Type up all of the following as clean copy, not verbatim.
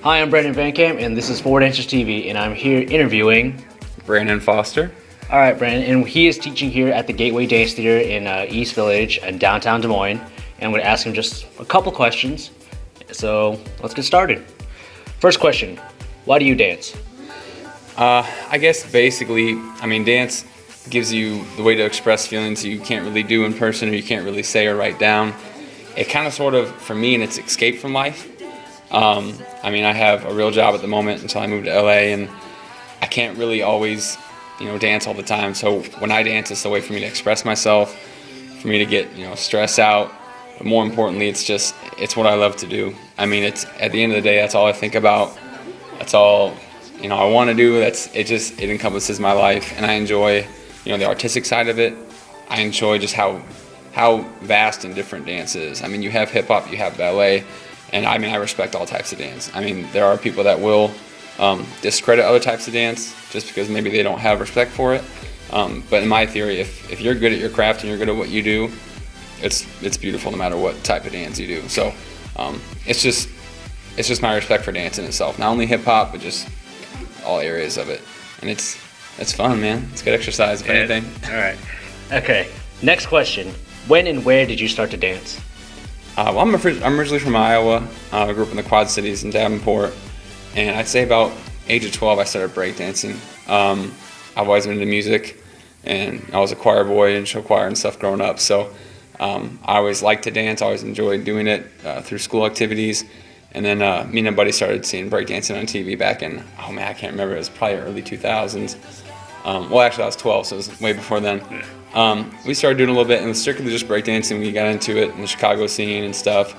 Hi, I'm Brandon Van Camp, and this is 4DancersTV, and I'm here interviewing Brandon Foster. All right, Brandon, and he is teaching here at the Gateway Dance Theater in East Village in downtown Des Moines. And I'm going to ask him just a couple questions. So let's get started. First question: why do you dance? I guess basically, dance gives you the way to express feelings you can't really do in person, or you can't really say or write down. It kind of sort of, for me, and it's escape from life. I have a real job at the moment until I moved to LA, and I can't really always, dance all the time. So when I dance, it's a way for me to express myself, for me to get, stress out. But more importantly, it's what I love to do. It's at the end of the day, that's all I think about. That's all, I want to do. It encompasses my life, and I enjoy, the artistic side of it. I enjoy just how vast and different dance is. You have hip hop, you have ballet. And I respect all types of dance. There are people that will discredit other types of dance just because maybe they don't have respect for it. But in my theory, if you're good at your craft and you're good at what you do, it's beautiful no matter what type of dance you do. So it's just my respect for dance in itself. Not only hip hop, but just all areas of it. And it's fun, man. It's good exercise, if anything. All right. Okay. Next question: when and where did you start to dance? I'm originally from Iowa. I grew up in the Quad Cities in Davenport, and I'd say about age of 12 I started breakdancing. I've always been into music, and I was a choir boy and show choir and stuff growing up. So I always liked to dance. I always enjoyed doing it through school activities. And then me and a buddy started seeing breakdancing on TV back in, I can't remember. It was probably early 2000s. Well, actually, I was 12, so it was way before then. We started doing a little bit, and it was strictly just breakdancing. We got into it in the Chicago scene and stuff.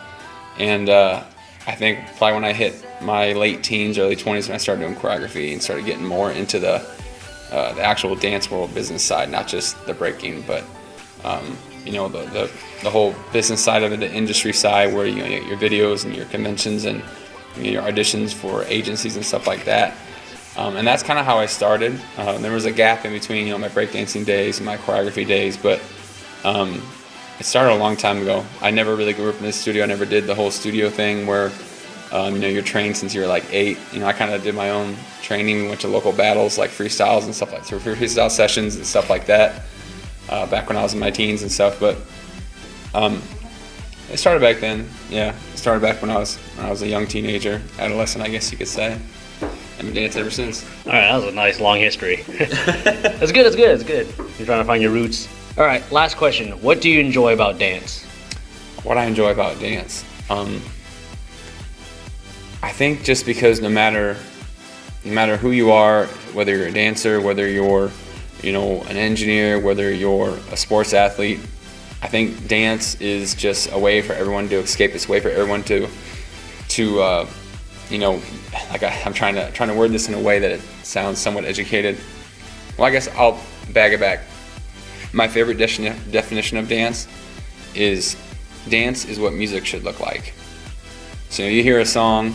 And I think probably when I hit my late teens, early 20s, when I started doing choreography and started getting more into the actual dance world business side, not just the breaking, but the whole business side of it, the industry side, where you get your videos and your conventions and your auditions for agencies and stuff like that. And that's kind of how I started. There was a gap in between, my breakdancing days and my choreography days, but it started a long time ago. I never really grew up in the studio. I never did the whole studio thing where, you're trained since you were like 8. I kind of did my own training. We went to local battles like freestyles and stuff freestyle sessions and stuff like that back when I was in my teens and stuff. But it started back then. Yeah, it started back when I was a young teenager, adolescent, I guess you could say. I've been dancing ever since. All right, that was a nice long history. That's good. You're trying to find your roots. All right, last question: what do you enjoy about dance? What I enjoy about dance, I think just because no matter who you are, whether you're a dancer, whether you're an engineer, whether you're a sports athlete, I think dance is just a way for everyone to escape. It's a way for everyone to I'm trying to word this in a way that it sounds somewhat educated. Well, I guess I'll bag it back. My favorite definition of dance is what music should look like. So you hear a song,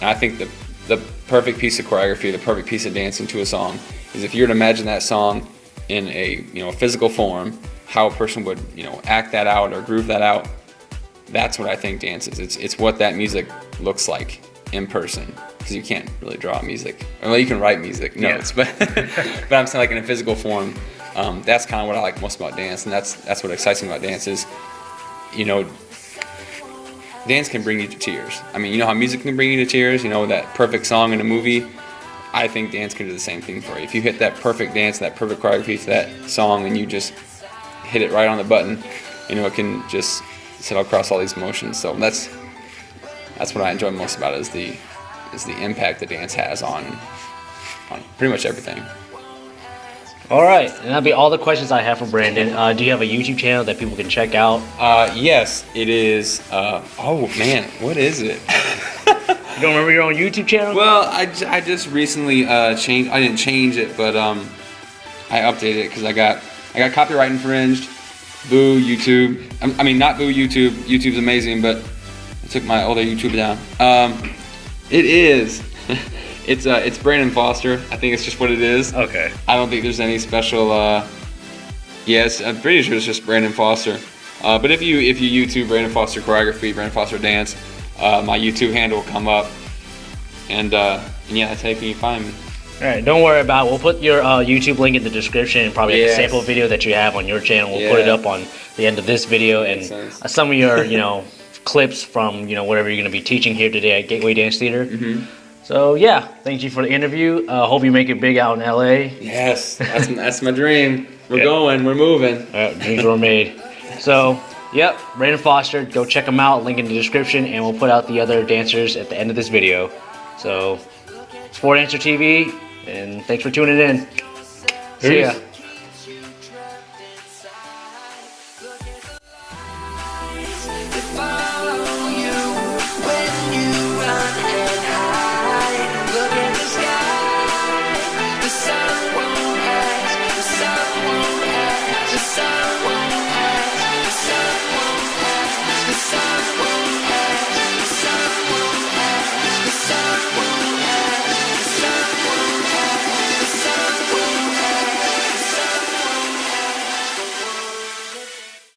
and I think the perfect piece of choreography, the perfect piece of dancing to a song is if you were to imagine that song in a physical form, how a person would act that out or groove that out. That's what I think dance is. It's what that music looks like in person, because you can't really draw music. Well, you can write music notes, but I'm saying like in a physical form. That's kind of what I like most about dance, and that's what excites me about dance is, dance can bring you to tears. How music can bring you to tears. That perfect song in a movie. I think dance can do the same thing for you. If you hit that perfect dance, that perfect choreography to that song, and you just hit it right on the button, it can just settle across all these emotions. So that's what I enjoy most about it is the impact that dance has on pretty much everything. All right, and that'll be all the questions I have for Brandon. Do you have a YouTube channel that people can check out? Yes, it is. Oh man, what is it? You don't remember your own YouTube channel? Well, I just recently changed. I didn't change it, but I updated it because I got copyright infringed. Boo YouTube. Not boo YouTube. YouTube's amazing, but I took my older YouTube down. It is. It's Brandon Foster. I think it's just what it is. Okay. I don't think there's any special. Yes, I'm pretty sure it's just Brandon Foster. But if you YouTube Brandon Foster choreography, Brandon Foster dance, my YouTube handle will come up. And yeah, that's how you can find me. All right, don't worry about it. We'll put your YouTube link in the description and probably Yes. a sample video that you have on your channel. We'll put it up on the end of this video and some of your, clips from, whatever you're going to be teaching here today at Gateway Dance Theater. So yeah, thank you for the interview. Hope you make it big out in LA. Yes, that's my dream. We're going, we're moving. Dreams were made. So, yep, Brandon Foster, go check him out, link in the description, and we'll put out the other dancers at the end of this video. So, it's 4Dancer TV, and thanks for tuning in. See ya.